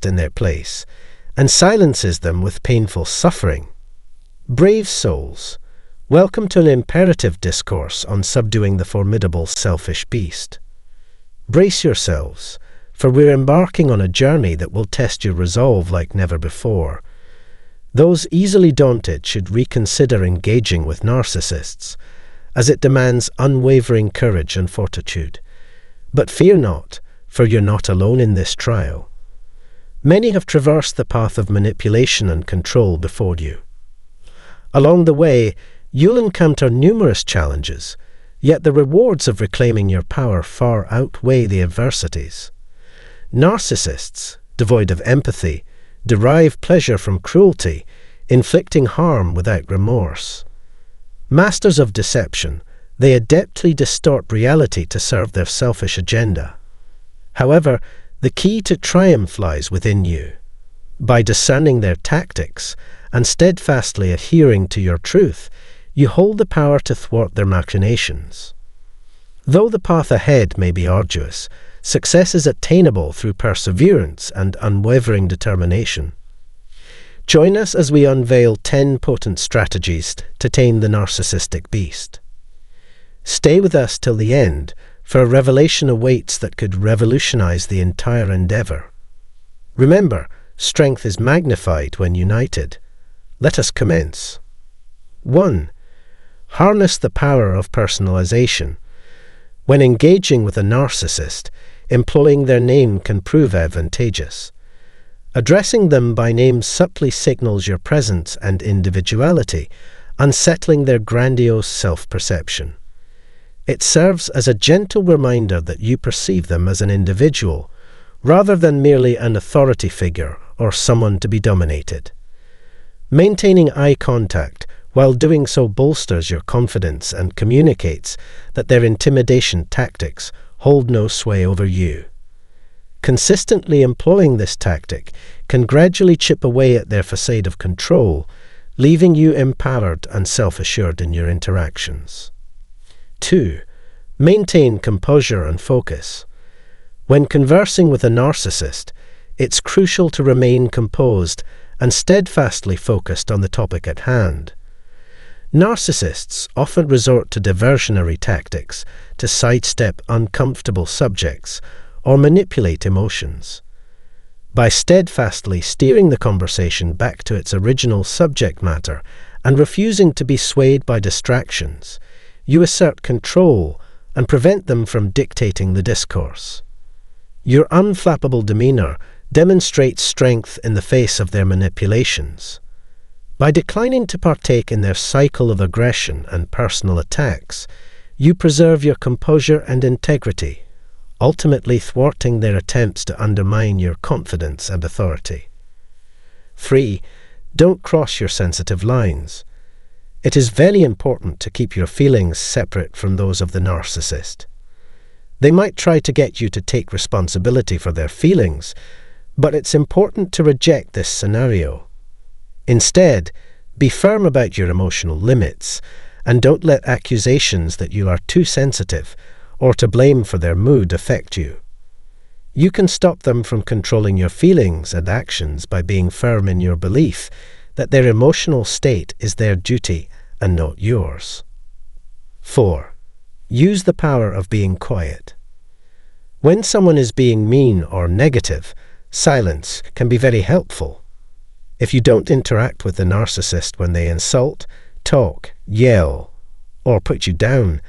narcissist in their place and silences them with painful suffering. Brave souls, welcome to an imperative discourse on subduing the formidable selfish beast. Brace yourselves, for we're embarking on a journey that will test your resolve like never before. Those easily daunted should reconsider engaging with narcissists, as it demands unwavering courage and fortitude. But fear not, for you're not alone in this trial. Many have traversed the path of manipulation and control before you. Along the way, you'll encounter numerous challenges, yet the rewards of reclaiming your power far outweigh the adversities. Narcissists, devoid of empathy, derive pleasure from cruelty, inflicting harm without remorse. Masters of deception, they adeptly distort reality to serve their selfish agenda. However, the key to triumph lies within you. By discerning their tactics and steadfastly adhering to your truth, you hold the power to thwart their machinations. Though the path ahead may be arduous, success is attainable through perseverance and unwavering determination. Join us as we unveil 10 potent strategies to tame the narcissistic beast. Stay with us till the end, for a revelation awaits that could revolutionize the entire endeavor. Remember, strength is magnified when united. Let us commence. 1. Harness the power of personalization. When engaging with a narcissist, employing their name can prove advantageous. Addressing them by name subtly signals your presence and individuality, unsettling their grandiose self-perception. It serves as a gentle reminder that you perceive them as an individual, rather than merely an authority figure or someone to be dominated. Maintaining eye contact while doing so bolsters your confidence and communicates that their intimidation tactics hold no sway over you. Consistently employing this tactic can gradually chip away at their facade of control, leaving you empowered and self-assured in your interactions. 2. Maintain composure and focus. When conversing with a narcissist, it's crucial to remain composed and steadfastly focused on the topic at hand. Narcissists often resort to diversionary tactics to sidestep uncomfortable subjects or manipulate emotions. By steadfastly steering the conversation back to its original subject matter and refusing to be swayed by distractions, you assert control and prevent them from dictating the discourse. Your unflappable demeanor demonstrates strength in the face of their manipulations. By declining to partake in their cycle of aggression and personal attacks, you preserve your composure and integrity, ultimately thwarting their attempts to undermine your confidence and authority. 3. Don't cross your sensitive lines. It is very important to keep your feelings separate from those of the narcissist. They might try to get you to take responsibility for their feelings, but it's important to reject this scenario. Instead, be firm about your emotional limits, and don't let accusations that you are too sensitive or to blame for their mood affect you. You can stop them from controlling your feelings and actions by being firm in your belief that their emotional state is their duty and not yours. 4. Use the power of being quiet. When someone is being mean or negative, silence can be very helpful. If you don't interact with the narcissist when they insult, talk, yell, or put you down,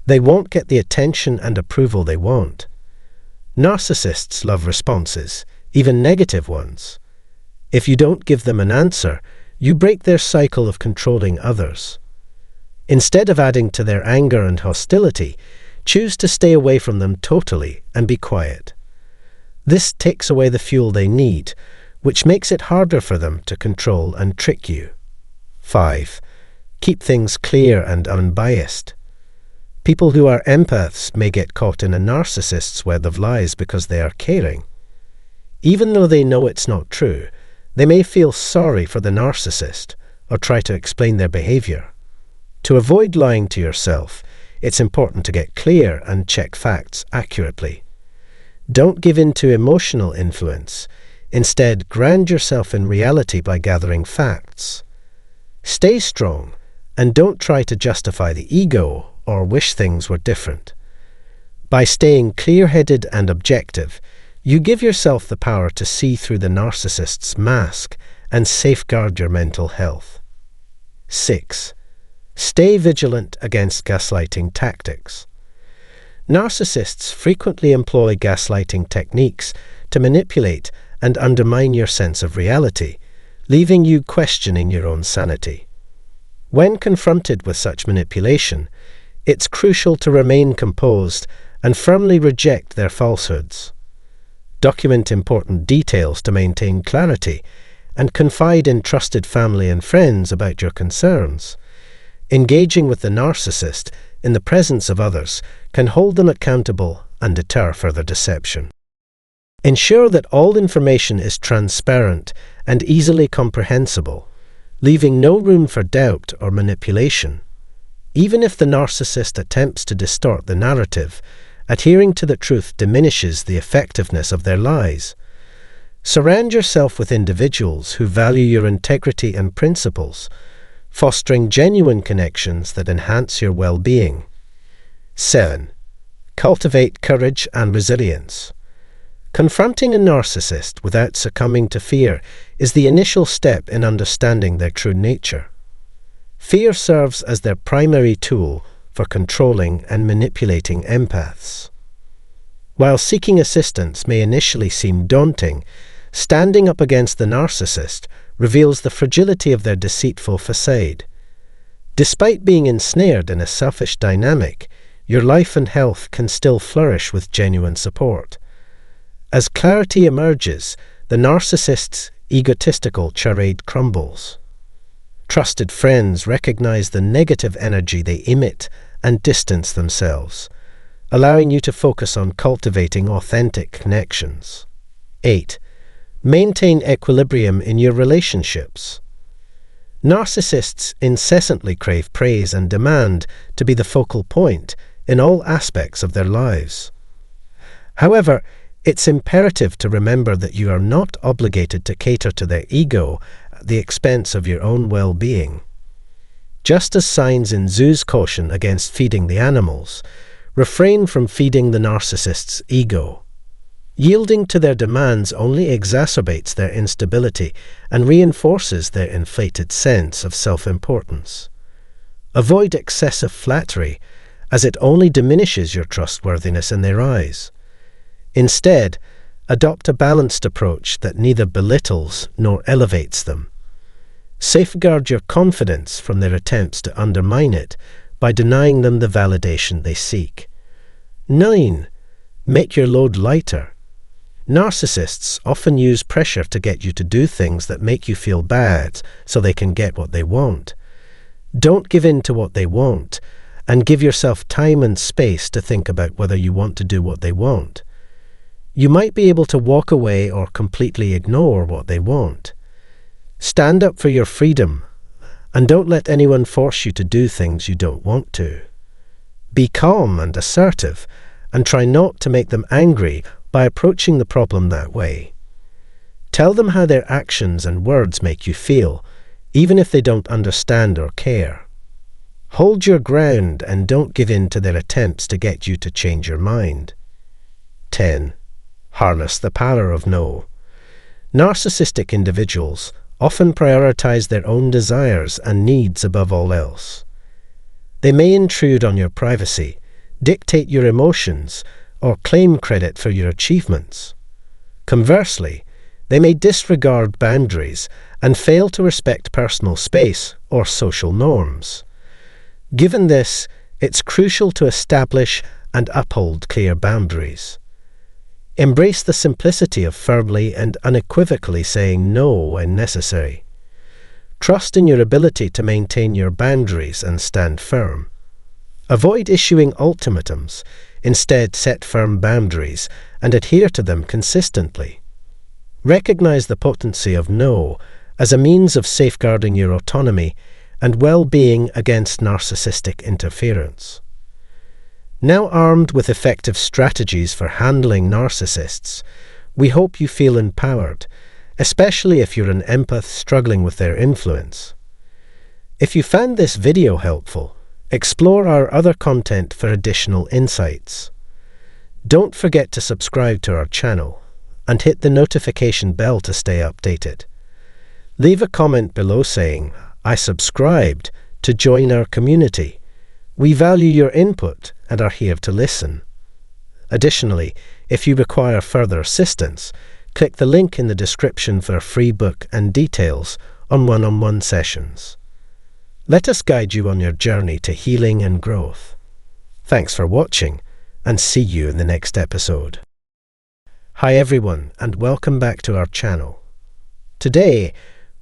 they won't get the attention and approval they want. Narcissists love responses, even negative ones. If you don't give them an answer, you break their cycle of controlling others. Instead of adding to their anger and hostility, choose to stay away from them totally and be quiet. This takes away the fuel they need, which makes it harder for them to control and trick you. 5. Keep things clear and unbiased. People who are empaths may get caught in a narcissist's web of lies because they are caring. Even though they know it's not true, they may feel sorry for the narcissist or try to explain their behavior. To avoid lying to yourself, it's important to get clear and check facts accurately. Don't give in to emotional influence. Instead, ground yourself in reality by gathering facts. Stay strong, and don't try to justify the ego or wish things were different. By staying clear-headed and objective, you give yourself the power to see through the narcissist's mask and safeguard your mental health. 6. Stay vigilant against gaslighting tactics. Narcissists frequently employ gaslighting techniques to manipulate and undermine your sense of reality, leaving you questioning your own sanity. When confronted with such manipulation, it's crucial to remain composed and firmly reject their falsehoods. Document important details to maintain clarity and confide in trusted family and friends about your concerns. Engaging with the narcissist in the presence of others can hold them accountable and deter further deception. Ensure that all information is transparent and easily comprehensible, leaving no room for doubt or manipulation. Even if the narcissist attempts to distort the narrative, adhering to the truth diminishes the effectiveness of their lies. Surround yourself with individuals who value your integrity and principles, fostering genuine connections that enhance your well-being. 7. Cultivate courage and resilience. Confronting a narcissist without succumbing to fear is the initial step in understanding their true nature. Fear serves as their primary tool for controlling and manipulating empaths. While seeking assistance may initially seem daunting, standing up against the narcissist reveals the fragility of their deceitful facade. Despite being ensnared in a selfish dynamic, your life and health can still flourish with genuine support. As clarity emerges, the narcissist's egotistical charade crumbles. Trusted friends recognize the negative energy they emit and distance themselves, allowing you to focus on cultivating authentic connections. 8. Maintain equilibrium in your relationships. Narcissists incessantly crave praise and demand to be the focal point in all aspects of their lives. However, it's imperative to remember that you are not obligated to cater to their ego at the expense of your own well-being. Just as signs in zoos caution against feeding the animals, refrain from feeding the narcissist's ego. Yielding to their demands only exacerbates their instability and reinforces their inflated sense of self-importance. Avoid excessive flattery, as it only diminishes your trustworthiness in their eyes. Instead, adopt a balanced approach that neither belittles nor elevates them. Safeguard your confidence from their attempts to undermine it by denying them the validation they seek. 9. Make your load lighter. Narcissists often use pressure to get you to do things that make you feel bad so they can get what they want. Don't give in to what they want, and give yourself time and space to think about whether you want to do what they want. You might be able to walk away or completely ignore what they want. Stand up for your freedom, and don't let anyone force you to do things you don't want to. Be calm and assertive, and try not to make them angry by approaching the problem that way. Tell them how their actions and words make you feel, even if they don't understand or care. Hold your ground and don't give in to their attempts to get you to change your mind. 10. Harness the power of no. Narcissistic individuals often prioritize their own desires and needs above all else. They may intrude on your privacy, dictate your emotions, or claim credit for your achievements. Conversely, they may disregard boundaries and fail to respect personal space or social norms. Given this, it's crucial to establish and uphold clear boundaries. Embrace the simplicity of firmly and unequivocally saying no when necessary. Trust in your ability to maintain your boundaries and stand firm. Avoid issuing ultimatums. Instead, set firm boundaries and adhere to them consistently. Recognize the potency of no as a means of safeguarding your autonomy and well-being against narcissistic interference. Now armed with effective strategies for handling narcissists, we hope you feel empowered especially if you're an empath struggling with their influence. If you found this video helpful, explore our other content for additional insights. Don't forget to subscribe to our channel and hit the notification bell to stay updated. Leave a comment below saying, "I subscribed," to join our community. We value your input and are here to listen. Additionally, if you require further assistance, click the link in the description for a free book and details on one-on-one sessions. Let us guide you on your journey to healing and growth. Thanks for watching, and see you in the next episode. Hi everyone, and welcome back to our channel. Today,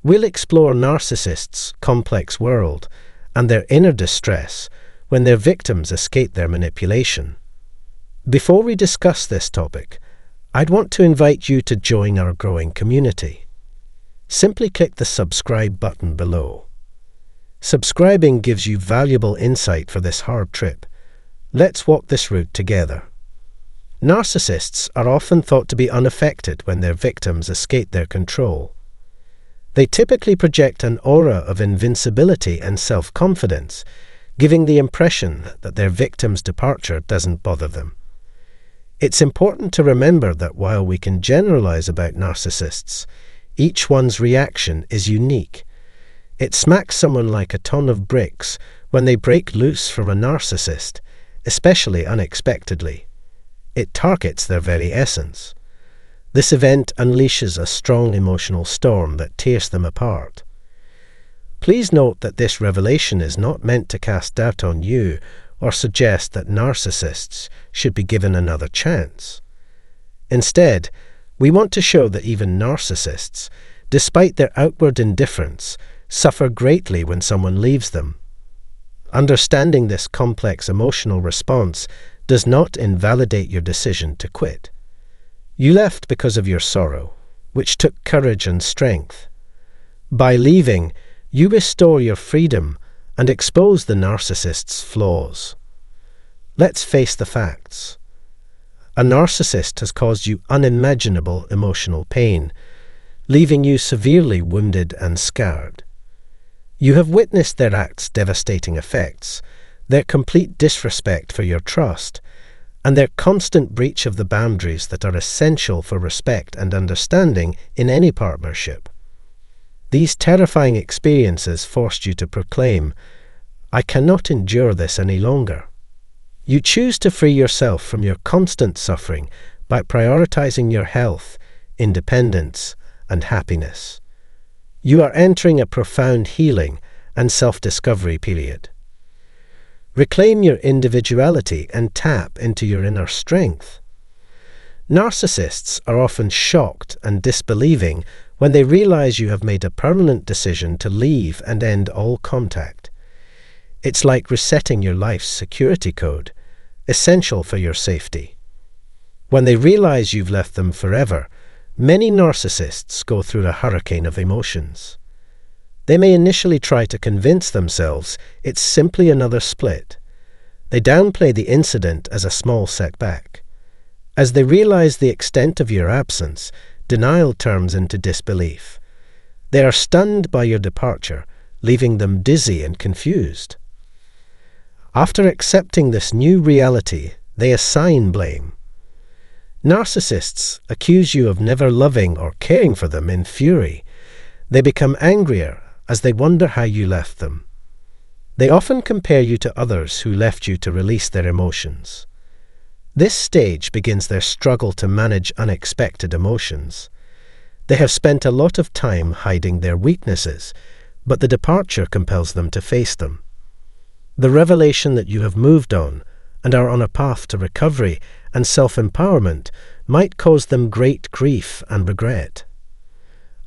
we'll explore narcissists' complex world and their inner distress when their victims escape their manipulation. Before we discuss this topic, I'd want to invite you to join our growing community. Simply click the subscribe button below. Subscribing gives you valuable insight for this hard trip. Let's walk this route together. Narcissists are often thought to be unaffected when their victims escape their control. They typically project an aura of invincibility and self-confidence, giving the impression that their victim's departure doesn't bother them. It's important to remember that while we can generalize about narcissists, each one's reaction is unique. It smacks someone like a ton of bricks when they break loose from a narcissist, especially unexpectedly. It targets their very essence. This event unleashes a strong emotional storm that tears them apart. Please note that this revelation is not meant to cast doubt on you or suggest that narcissists should be given another chance. Instead, we want to show that even narcissists, despite their outward indifference, suffer greatly when someone leaves them. Understanding this complex emotional response does not invalidate your decision to quit. You left because of your sorrow, which took courage and strength. By leaving, you restore your freedom and expose the narcissist's flaws. Let's face the facts. A narcissist has caused you unimaginable emotional pain, leaving you severely wounded and scarred. You have witnessed their acts' devastating effects, their complete disrespect for your trust, and their constant breach of the boundaries that are essential for respect and understanding in any partnership. These terrifying experiences forced you to proclaim, "I cannot endure this any longer." You choose to free yourself from your constant suffering by prioritizing your health, independence, and happiness. You are entering a profound healing and self-discovery period. Reclaim your individuality and tap into your inner strength. Narcissists are often shocked and disbelieving when they realize you have made a permanent decision to leave and end all contact. It's like resetting your life's security code, essential for your safety. When they realize you've left them forever, many narcissists go through a hurricane of emotions. They may initially try to convince themselves it's simply another split. They downplay the incident as a small setback. As they realize the extent of your absence, denial turns into disbelief. They are stunned by your departure, leaving them dizzy and confused. After accepting this new reality, they assign blame. Narcissists accuse you of never loving or caring for them in fury. They become angrier as they wonder how you left them. They often compare you to others who left you to release their emotions. This stage begins their struggle to manage unexpected emotions. They have spent a lot of time hiding their weaknesses, but the departure compels them to face them. The revelation that you have moved on and are on a path to recovery and self-empowerment might cause them great grief and regret.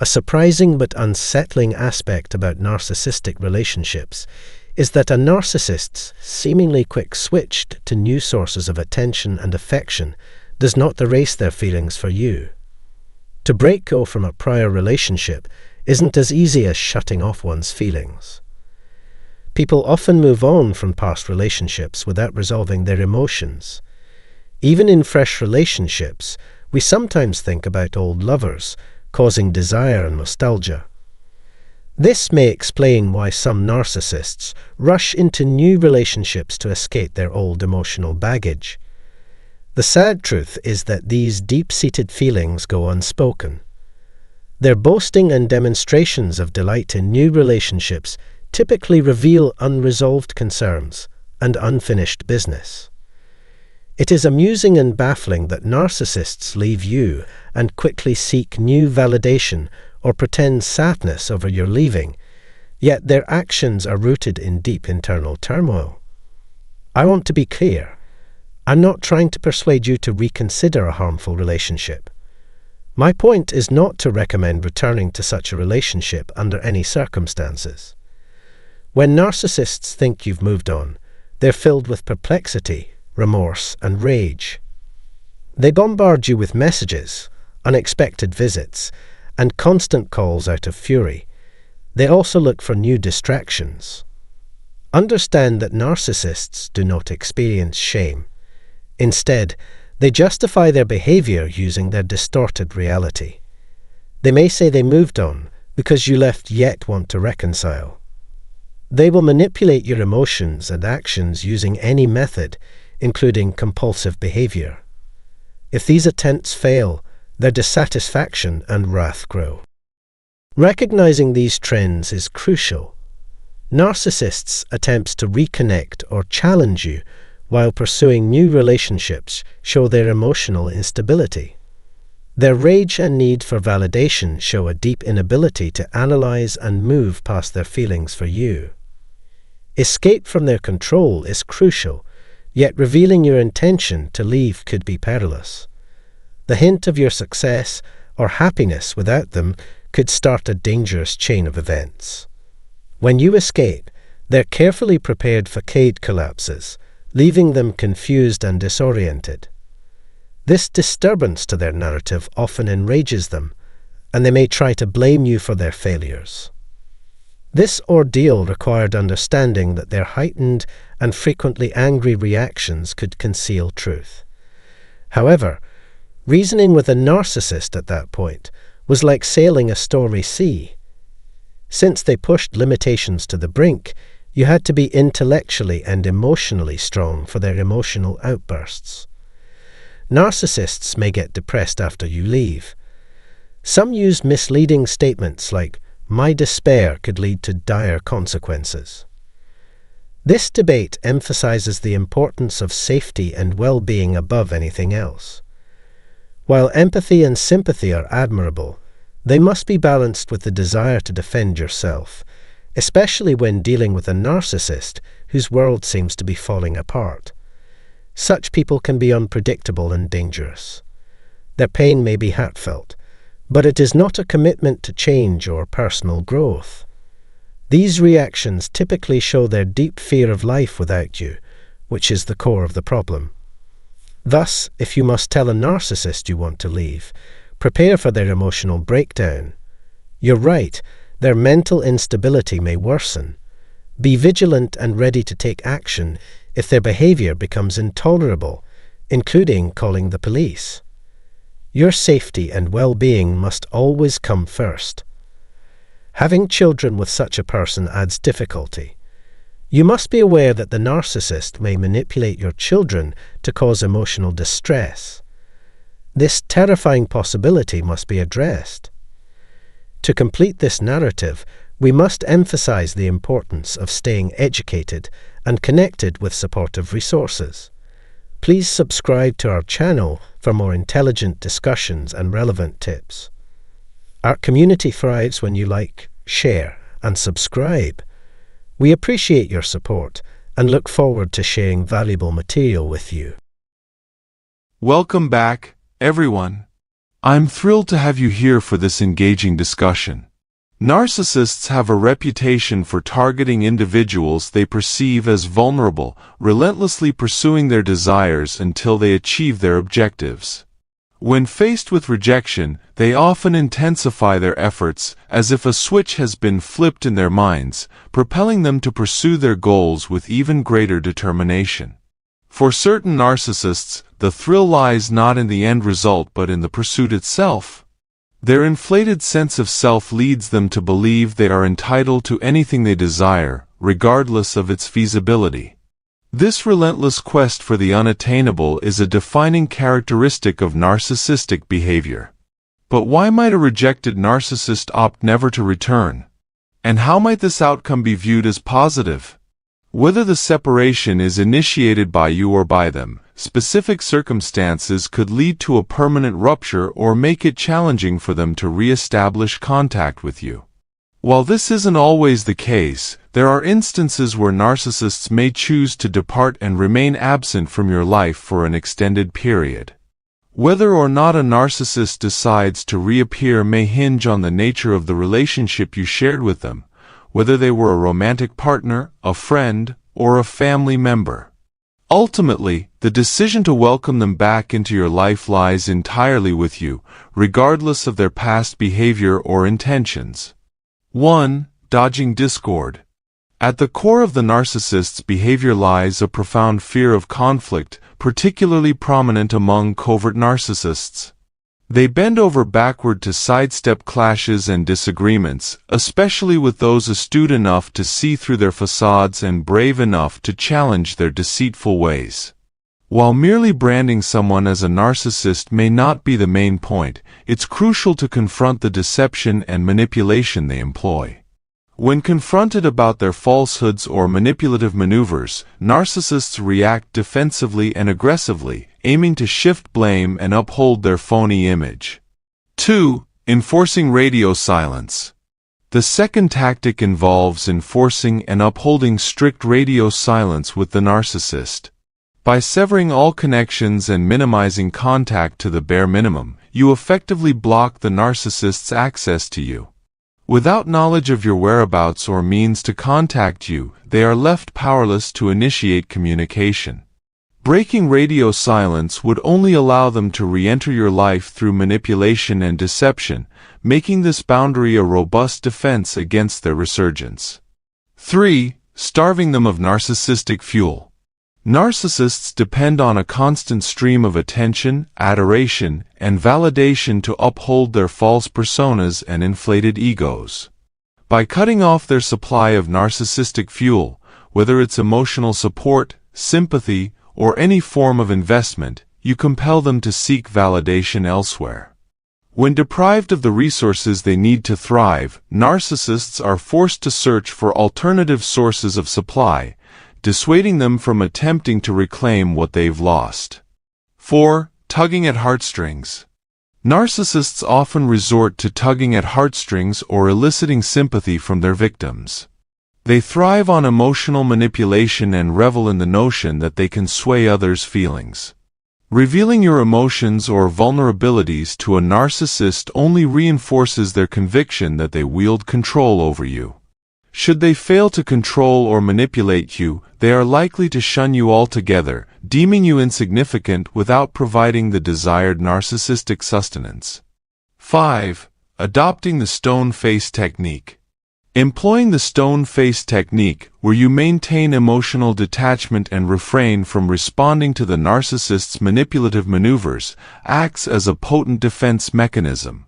A surprising but unsettling aspect about narcissistic relationships is that a narcissist's seemingly quick switch to new sources of attention and affection does not erase their feelings for you. To break go from a prior relationship isn't as easy as shutting off one's feelings. People often move on from past relationships without resolving their emotions. Even in fresh relationships, we sometimes think about old lovers, causing desire and nostalgia. This may explain why some narcissists rush into new relationships to escape their old emotional baggage. The sad truth is that these deep-seated feelings go unspoken. Their boasting and demonstrations of delight in new relationships typically reveal unresolved concerns and unfinished business. It is amusing and baffling that narcissists leave you and quickly seek new validation or pretend sadness over your leaving, yet their actions are rooted in deep internal turmoil. I want to be clear. I'm not trying to persuade you to reconsider a harmful relationship. My point is not to recommend returning to such a relationship under any circumstances. When narcissists think you've moved on, they're filled with perplexity, remorse, and rage. They bombard you with messages, unexpected visits, and constant calls out of fury. They also look for new distractions. Understand that narcissists do not experience shame. Instead, they justify their behavior using their distorted reality. They may say they moved on because you left yet want to reconcile. They will manipulate your emotions and actions using any method, including compulsive behavior. If these attempts fail, their dissatisfaction and wrath grow. Recognizing these trends is crucial. Narcissists' attempts to reconnect or challenge you while pursuing new relationships show their emotional instability. Their rage and need for validation show a deep inability to analyze and move past their feelings for you. Escape from their control is crucial, yet revealing your intention to leave could be perilous. The hint of your success or happiness without them could start a dangerous chain of events. When you escape, their carefully prepared facade collapses, leaving them confused and disoriented. This disturbance to their narrative often enrages them, and they may try to blame you for their failures. This ordeal required understanding that their heightened and frequently angry reactions could conceal truth. However, reasoning with a narcissist at that point was like sailing a stormy sea. Since they pushed limitations to the brink, you had to be intellectually and emotionally strong for their emotional outbursts. Narcissists may get depressed after you leave. Some use misleading statements like, "My despair could lead to dire consequences." This debate emphasizes the importance of safety and well-being above anything else. While empathy and sympathy are admirable, they must be balanced with the desire to defend yourself, especially when dealing with a narcissist whose world seems to be falling apart. Such people can be unpredictable and dangerous. Their pain may be heartfelt, but it is not a commitment to change or personal growth. These reactions typically show their deep fear of life without you, which is the core of the problem. Thus, if you must tell a narcissist you want to leave, prepare for their emotional breakdown. You're right, their mental instability may worsen. Be vigilant and ready to take action if their behavior becomes intolerable, including calling the police. Your safety and well-being must always come first. Having children with such a person adds difficulty. You must be aware that the narcissist may manipulate your children to cause emotional distress. This terrifying possibility must be addressed. To complete this narrative, we must emphasize the importance of staying educated and connected with supportive resources. Please subscribe to our channel for more intelligent discussions and relevant tips. Our community thrives when you like, share, and subscribe. We appreciate your support and look forward to sharing valuable material with you. Welcome back, everyone. I'm thrilled to have you here for this engaging discussion. Narcissists have a reputation for targeting individuals they perceive as vulnerable, relentlessly pursuing their desires until they achieve their objectives. When faced with rejection, they often intensify their efforts, as if a switch has been flipped in their minds, propelling them to pursue their goals with even greater determination. For certain narcissists, the thrill lies not in the end result but in the pursuit itself. Their inflated sense of self leads them to believe they are entitled to anything they desire, regardless of its feasibility. This relentless quest for the unattainable is a defining characteristic of narcissistic behavior. But why might a rejected narcissist opt never to return? And how might this outcome be viewed as positive? Whether the separation is initiated by you or by them, specific circumstances could lead to a permanent rupture or make it challenging for them to re-establish contact with you. While this isn't always the case, there are instances where narcissists may choose to depart and remain absent from your life for an extended period. Whether or not a narcissist decides to reappear may hinge on the nature of the relationship you shared with them, whether they were a romantic partner, a friend, or a family member. Ultimately, the decision to welcome them back into your life lies entirely with you, regardless of their past behavior or intentions. 1. Dodging discord. At the core of the narcissist's behavior lies a profound fear of conflict, particularly prominent among covert narcissists. They bend over backward to sidestep clashes and disagreements, especially with those astute enough to see through their facades and brave enough to challenge their deceitful ways. While merely branding someone as a narcissist may not be the main point, it's crucial to confront the deception and manipulation they employ. When confronted about their falsehoods or manipulative maneuvers, narcissists react defensively and aggressively, aiming to shift blame and uphold their phony image. 2. Enforcing radio silence. The second tactic involves enforcing and upholding strict radio silence with the narcissist. By severing all connections and minimizing contact to the bare minimum, you effectively block the narcissist's access to you. Without knowledge of your whereabouts or means to contact you, they are left powerless to initiate communication. Breaking radio silence would only allow them to re-enter your life through manipulation and deception, making this boundary a robust defense against their resurgence. 3. Starving them of narcissistic fuel. Narcissists depend on a constant stream of attention, adoration, and validation to uphold their false personas and inflated egos. By cutting off their supply of narcissistic fuel, whether it's emotional support, sympathy, or any form of investment, you compel them to seek validation elsewhere. When deprived of the resources they need to thrive, narcissists are forced to search for alternative sources of supply, dissuading them from attempting to reclaim what they've lost. 4. Tugging at heartstrings. Narcissists often resort to tugging at heartstrings or eliciting sympathy from their victims. They thrive on emotional manipulation and revel in the notion that they can sway others' feelings. Revealing your emotions or vulnerabilities to a narcissist only reinforces their conviction that they wield control over you. Should they fail to control or manipulate you, they are likely to shun you altogether, deeming you insignificant without providing the desired narcissistic sustenance. 5. Adopting the stone face technique. Employing the stone face technique, where you maintain emotional detachment and refrain from responding to the narcissist's manipulative maneuvers, acts as a potent defense mechanism.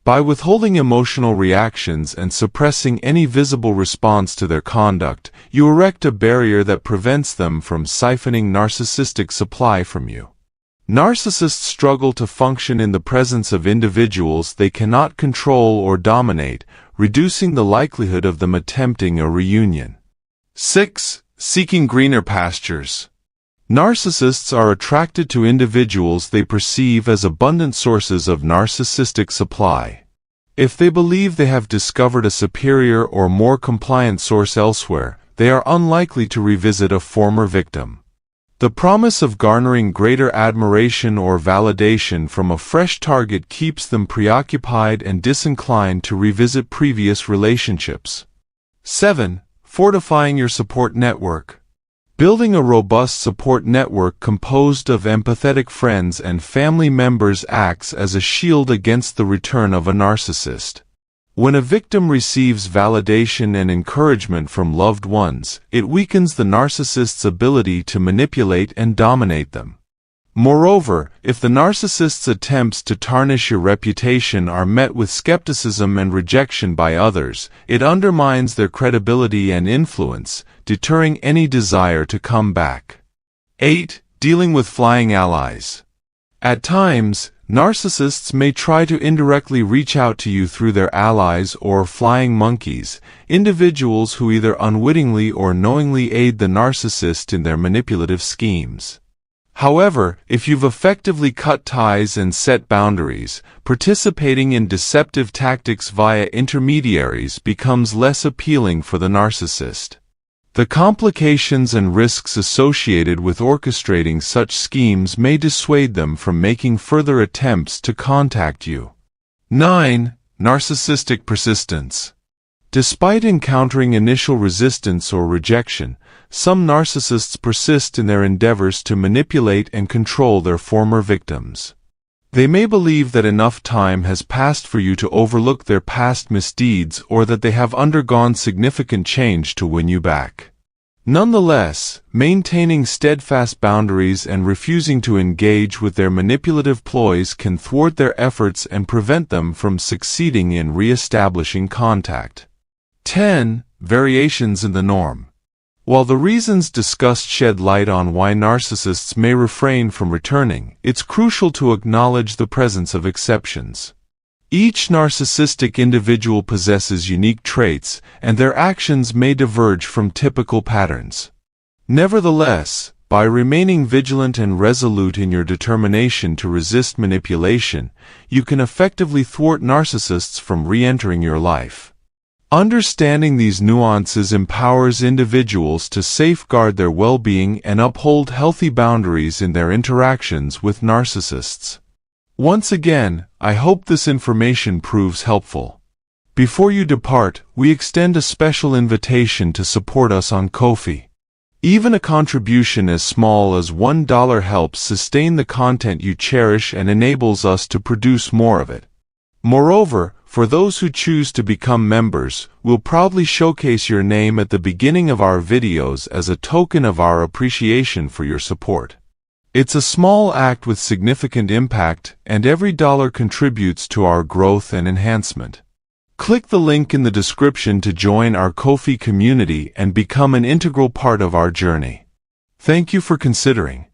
By withholding emotional reactions and suppressing any visible response to their conduct, you erect a barrier that prevents them from siphoning narcissistic supply from you. Narcissists struggle to function in the presence of individuals they cannot control or dominate, reducing the likelihood of them attempting a reunion. 6. Seeking greener pastures. Narcissists are attracted to individuals they perceive as abundant sources of narcissistic supply. If they believe they have discovered a superior or more compliant source elsewhere, they are unlikely to revisit a former victim. The promise of garnering greater admiration or validation from a fresh target keeps them preoccupied and disinclined to revisit previous relationships. 7. Fortifying your support network. Building a robust support network composed of empathetic friends and family members acts as a shield against the return of a narcissist. When a victim receives validation and encouragement from loved ones, it weakens the narcissist's ability to manipulate and dominate them. Moreover, if the narcissist's attempts to tarnish your reputation are met with skepticism and rejection by others, it undermines their credibility and influence, deterring any desire to come back. 8. Dealing with flying allies. At times, narcissists may try to indirectly reach out to you through their allies or flying monkeys, individuals who either unwittingly or knowingly aid the narcissist in their manipulative schemes. However, if you've effectively cut ties and set boundaries, participating in deceptive tactics via intermediaries becomes less appealing for the narcissist. The complications and risks associated with orchestrating such schemes may dissuade them from making further attempts to contact you. 9. Narcissistic persistence. Despite encountering initial resistance or rejection, some narcissists persist in their endeavors to manipulate and control their former victims. They may believe that enough time has passed for you to overlook their past misdeeds or that they have undergone significant change to win you back. Nonetheless, maintaining steadfast boundaries and refusing to engage with their manipulative ploys can thwart their efforts and prevent them from succeeding in re-establishing contact. 10. Variations in the norm. While the reasons discussed shed light on why narcissists may refrain from returning, it's crucial to acknowledge the presence of exceptions. Each narcissistic individual possesses unique traits, and their actions may diverge from typical patterns. Nevertheless, by remaining vigilant and resolute in your determination to resist manipulation, you can effectively thwart narcissists from re-entering your life. Understanding these nuances empowers individuals to safeguard their well-being and uphold healthy boundaries in their interactions with narcissists. Once again, I hope this information proves helpful. Before you depart, we extend a special invitation to support us on Ko-fi. Even a contribution as small as $1 helps sustain the content you cherish and enables us to produce more of it. Moreover, for those who choose to become members, we'll proudly showcase your name at the beginning of our videos as a token of our appreciation for your support. It's a small act with significant impact, and every dollar contributes to our growth and enhancement. Click the link in the description to join our Ko-fi community and become an integral part of our journey. Thank you for considering.